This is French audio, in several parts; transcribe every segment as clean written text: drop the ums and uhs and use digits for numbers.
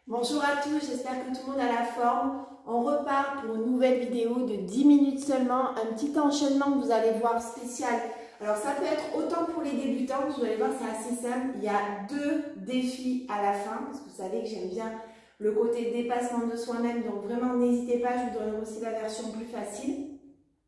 Bonjour à tous, j'espère que tout le monde a la forme. On repart pour une nouvelle vidéo de 10 minutes seulement, un petit enchaînement que vous allez voir spécial. Alors ça peut être autant pour les débutants, vous allez voir c'est assez simple. Il y a 2 défis à la fin, parce que vous savez que j'aime bien le côté dépassement de soi-même, donc vraiment n'hésitez pas, je vous donnerai aussi la version plus facile.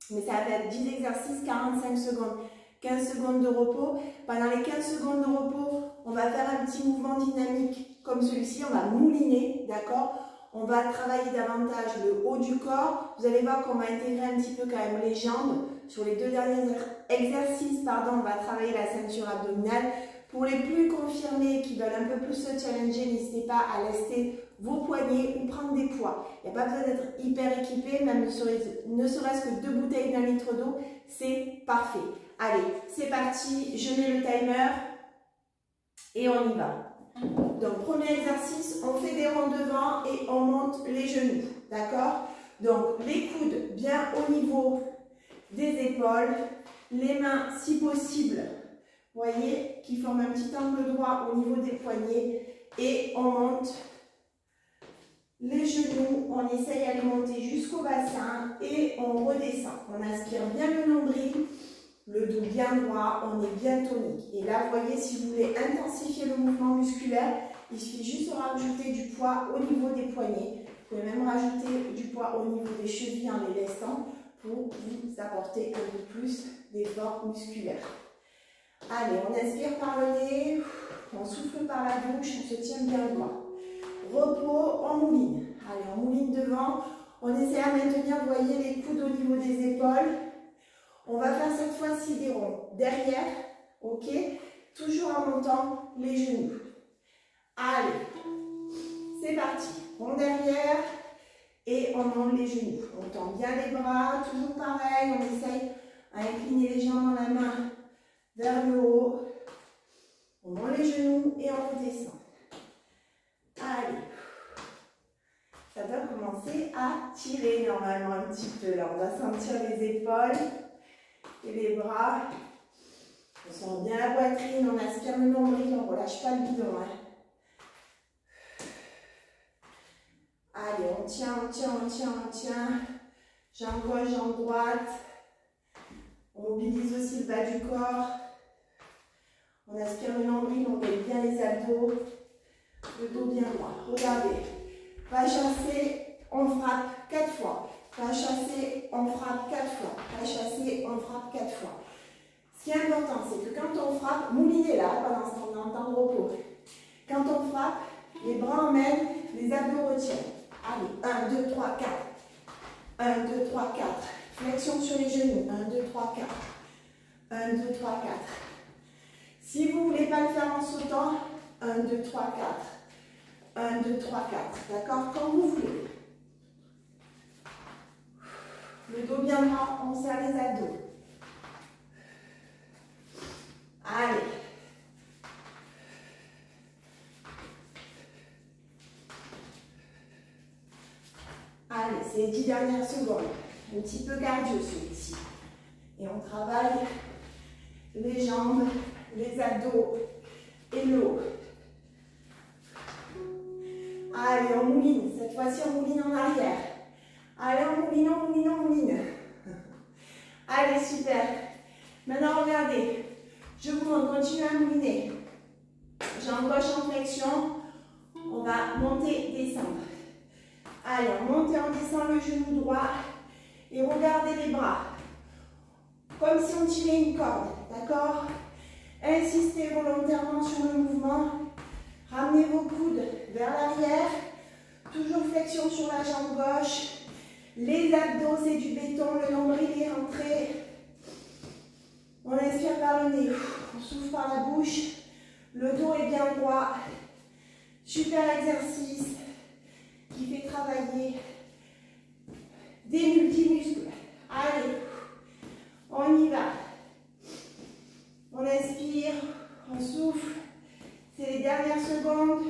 Mais ça va être 10 exercices, 45 secondes, 15 secondes de repos. Pendant les 15 secondes de repos, on va faire un petit mouvement dynamique comme celui-ci, on va mouliner, d'accord? On va travailler davantage le haut du corps. Vous allez voir qu'on va intégrer un petit peu quand même les jambes. Sur les 2 derniers exercices, on va travailler la ceinture abdominale. Pour les plus confirmés qui veulent un peu plus se challenger, n'hésitez pas à lester vos poignets ou prendre des poids. Il n'y a pas besoin d'être hyper équipé, même ne serait-ce que 2 bouteilles d'1 litre d'eau, c'est parfait. Allez, c'est parti, je mets le timer et on y va. Donc, premier exercice, on fait des ronds devant et on monte les genoux, d'accord? Donc, les coudes bien au niveau des épaules, les mains si possible, vous voyez, qui forment un petit angle droit au niveau des poignets et on monte les genoux, on essaye à les monter jusqu'au bassin et on redescend. On inspire bien le nombril, le dos bien droit, on est bien tonique. Et là, vous voyez, si vous voulez intensifier le mouvement musculaire, il suffit juste de rajouter du poids au niveau des poignets. Vous pouvez même rajouter du poids au niveau des chevilles en les laissant pour vous apporter un peu plus d'effort musculaire. Allez, on inspire par le nez, on souffle par la bouche, on se tient bien droit. Repos, on mouline. Allez, on mouline devant. On essaie à maintenir, vous voyez, les coudes au niveau des épaules. On va faire cette fois-ci des ronds derrière, ok? Toujours en montant les genoux. Allez, c'est parti. Rond derrière et on monte les genoux. On tend bien les bras, toujours pareil. On essaye à incliner les jambes dans la main vers le haut. On monte les genoux et on redescend. Allez. Ça doit commencer à tirer normalement un petit peu. Là, on va sentir les épaules et les bras. On sent bien la poitrine, on aspire le nombril, on ne relâche pas le bidon. Allez, on tient, on tient, on tient, on tient. Jambe gauche, jambe droite. On mobilise aussi le bas du corps. On aspire le nombril, on met bien les abdos. Le dos bien droit. Regardez. Va chasser, on frappe 4 fois. Va chasser, on frappe 4 fois. Va chasser, on frappe 4 fois. Ce qui est important, c'est que quand on frappe, moulinez là pendant ce temps, on est en temps de repos. Quand on frappe, les bras emmènent, les abdos retiennent. Allez, 1, 2, 3, 4. 1, 2, 3, 4. Flexion sur les genoux. 1, 2, 3, 4. 1, 2, 3, 4. Si vous ne voulez pas le faire en sautant, 1, 2, 3, 4. 1, 2, 3, 4. D'accord? Quand vous voulez. Le dos bien droit, on serre les abdos. Allez. Allez, c'est les 10 dernières secondes. Un petit peu cardio celui-ci. Et on travaille les jambes, les abdos et le haut. Allez, on mouline. Cette fois-ci, on mouline en arrière. Allez, on mouline, on mouline, on mouline. Allez, super. Maintenant, regardez. Je vous montre, continuez à mouliner. Jambe gauche en flexion. On va monter, descendre. Allez, on monte et on descend le genou droit. Et regardez les bras. Comme si on tirait une corde. D'accord? Insistez volontairement sur le mouvement. Ramenez vos coudes vers l'arrière. Toujours flexion sur la jambe gauche. Les abdos, c'est du béton. Le nombril est rentré. On inspire par le nez. On souffle par la bouche. Le dos est bien droit. Super exercice qui fait travailler des multimuscles. Allez, on y va. On inspire, on souffle. C'est les dernières secondes.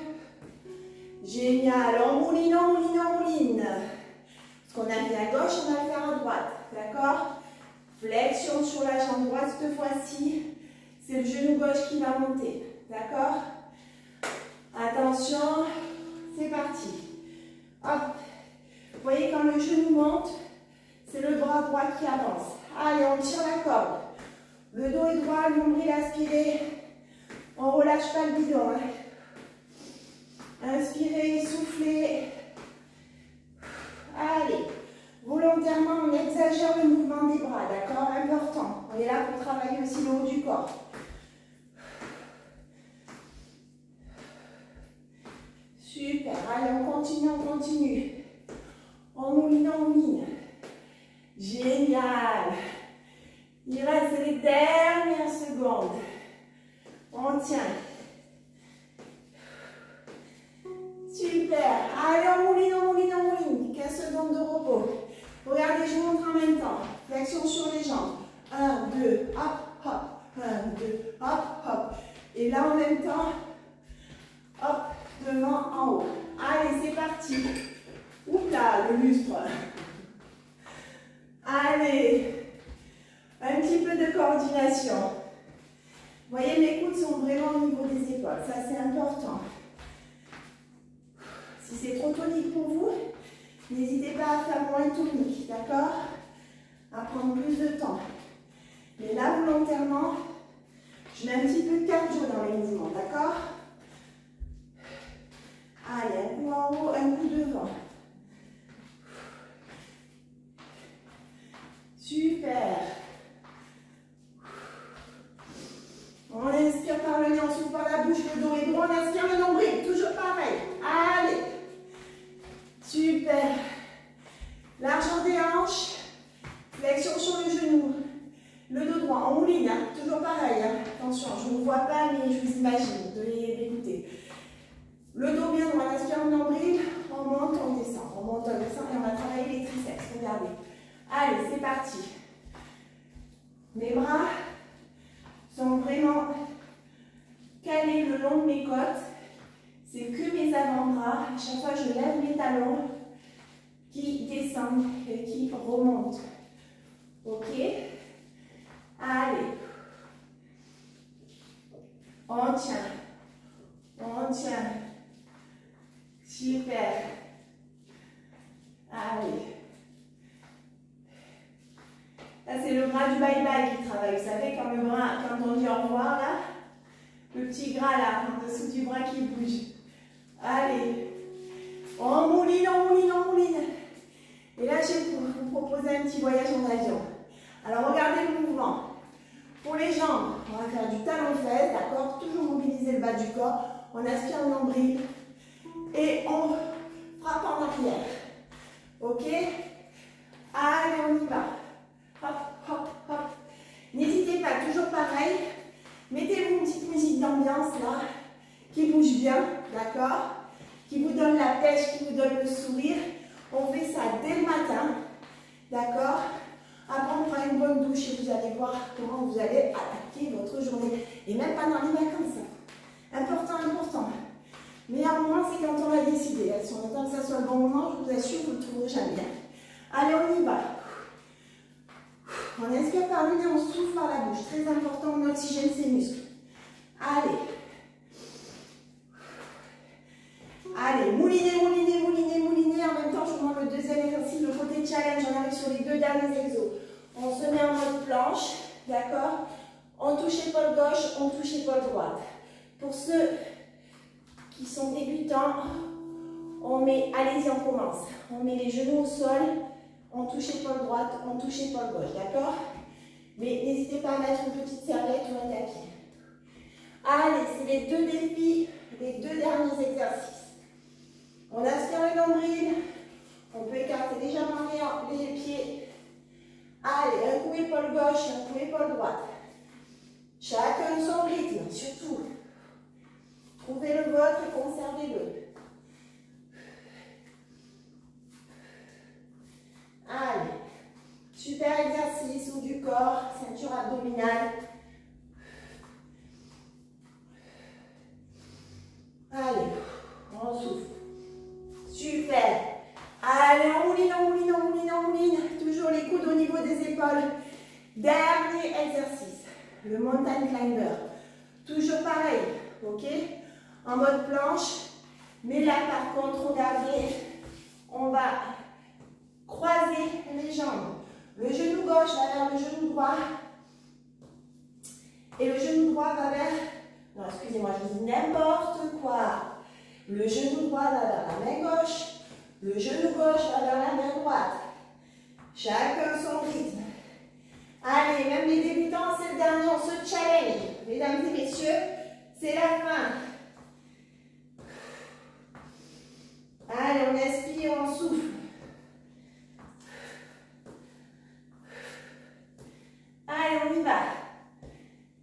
Génial. On mouline, on mouline, on mouline. Ce qu'on a fait à gauche, on va le faire à droite. D'accord? Flexion sur la jambe droite cette fois-ci. C'est le genou gauche qui va monter. D'accord? Attention, c'est parti. Hop. Vous voyez quand le genou monte, c'est le bras droit qui avance. Allez, on tire la corde. Le dos est droit, le nombril aspiré. On ne relâche pas le bidon. Hein. Inspirez, soufflez. Allez. Volontairement, on exagère le mouvement des bras, d'accord? Important. On est là pour travailler aussi le haut du corps. Super. Allez, on continue, on continue. On mouline, on mouline. Génial. Il reste les dernières secondes. On tient. Super. Allez, on mouline, on mouline, on mouline. 15 secondes de repos. Regardez, je vous montre en même temps. Flexion sur les jambes. 1, 2, hop, hop. 1, 2, hop, hop. Et là, en même temps, hop, devant, en haut. Allez, c'est parti. Oups là, le lustre. Allez. Un petit peu de coordination. Vous voyez, mes coudes sont vraiment au niveau des épaules. Ça, c'est important. Si c'est trop tonique pour vous, n'hésitez pas à faire moins tonique, d'accord? À prendre plus de temps. Mais là, volontairement, je mets un petit peu de cardio dans les mouvements, d'accord? Allez, un coup en haut, un coup devant. Super. On inspire par le nez, on souffle par la bouche, le dos est droit, on inspire le nombril, toujours pareil. Allez. Super. Largeur des hanches, flexion sur le genou, le dos droit, on mouline, hein, toujours pareil. Hein. Attention, je ne vous vois pas, mais je vous imagine de l'écouter. Le dos bien droit, on inspire le nombril, on monte, on descend, et on va travailler les triceps. Regardez. Allez, c'est parti. Mes bras sont vraiment calés le long de mes côtes. C'est que mes avant-bras. À chaque fois, je lève mes talons qui descendent et qui remontent. Ok? Allez. On tient. On tient. Super. Allez. Là, c'est le bras du bye-bye qui travaille. Vous savez, quand le bras, quand on dit au revoir, là, le petit gras, là, en dessous du bras qui bouge. Allez. On mouline, on mouline, on mouline. Et là, je vais vous proposer un petit voyage en avion. Alors, regardez le mouvement. Pour les jambes, on va faire du talon-fesse, d'accord? Toujours mobiliser le bas du corps. On aspire le nombril. Et on frappe en arrière. Ok? Allez, on y va. Hop, hop, hop. N'hésitez pas, toujours pareil. Mettez-vous une petite musique d'ambiance là, qui bouge bien, d'accord? Qui vous donne la pêche, qui vous donne le sourire. On fait ça dès le matin, d'accord? Après, on prend une bonne douche et vous allez voir comment vous allez attaquer votre journée. Et même pas dans les vacances. Important, important. Le meilleur moment, c'est quand on l'a décidé. Si on attend que ça soit le bon moment, je vous assure, vous ne le trouverez jamais. Allez, on y va. On inspire par le nez, on souffle par la bouche. Très important, on oxygène ses muscles. Allez. Allez, moulinez, moulinez, moulinez, moulinez. En même temps, je vous montre le deuxième exercice, le côté challenge. On arrive sur les deux derniers exos. On se met en mode planche, d'accord? On touche épaule gauche, on touche épaule droite. Pour ceux qui sont débutants, on met, allez-y, on commence. On met les genoux au sol, on touche épaule droite, on touche épaule gauche, d'accord? Mais n'hésitez pas à mettre une petite serviette ou un tapis. Allez, c'est les deux défis, les deux derniers exercices. On aspire le nombril, on peut écarter légèrement les pieds. Allez, un coup épaule gauche, un coup épaule droite. Chacun son rythme, surtout. Trouvez le vôtre et conservez-le. Allez, super exercice haut du corps, ceinture abdominale. Allez, on souffle. Super. Allez, on mouline, on mouline, on mouline, on mouline. Toujours les coudes au niveau des épaules. Dernier exercice, le mountain climber. Toujours pareil, ok? En mode planche, Mais là, par contre, regardez, on va croiser les jambes. Le genou gauche va vers le genou droit. Et le genou droit va vers... Non, excusez-moi, je vous dis n'importe quoi. Le genou droit va vers la main gauche. Le genou gauche va vers la main droite. Chacun son rythme. Allez, même les débutants, c'est le dernier, on se challenge. Mesdames et messieurs, c'est la fin. Allez, on inspire, on souffle. Allez, on y va.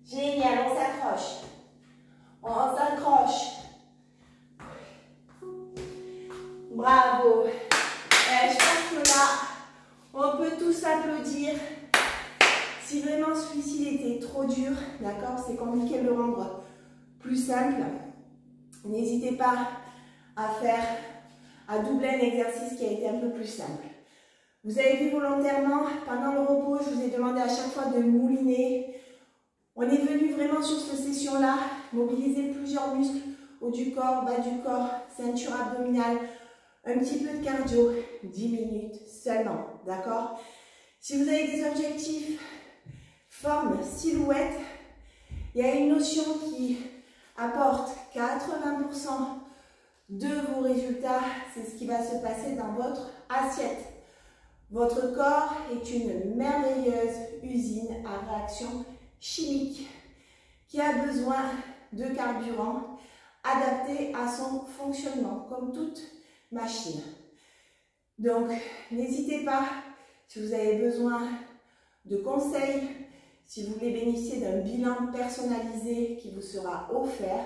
Génial, on s'accroche. On s'accroche. Bravo. Je pense que là, on peut tous applaudir. Si vraiment celui-ci était trop dur, d'accord, c'est compliqué de le rendre plus simple. N'hésitez pas à doubler un exercice qui a été un peu plus simple. Vous avez vu volontairement, pendant le repos, je vous ai demandé à chaque fois de mouliner. On est venu vraiment sur cette session-là, mobiliser plusieurs muscles, haut du corps, bas du corps, ceinture abdominale, un petit peu de cardio, 10 minutes seulement, d'accord? Si vous avez des objectifs, forme, silhouette, il y a une notion qui apporte 80% de vos résultats, c'est ce qui va se passer dans votre assiette. Votre corps est une merveilleuse usine à réaction chimique qui a besoin de carburant adapté à son fonctionnement, comme toute machine. Donc, n'hésitez pas, si vous avez besoin de conseils, si vous voulez bénéficier d'un bilan personnalisé qui vous sera offert,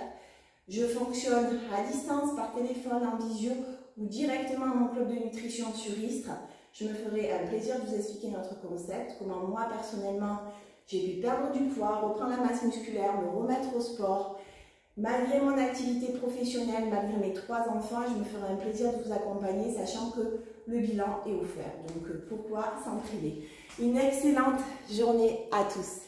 je fonctionne à distance, par téléphone, en visio ou directement à mon club de nutrition sur Istres. Je me ferai un plaisir de vous expliquer notre concept, comment moi personnellement j'ai pu perdre du poids, reprendre la masse musculaire, me remettre au sport. Malgré mon activité professionnelle, malgré mes 3 enfants, je me ferai un plaisir de vous accompagner, sachant que le bilan est offert. Donc pourquoi s'en priver? Une excellente journée à tous.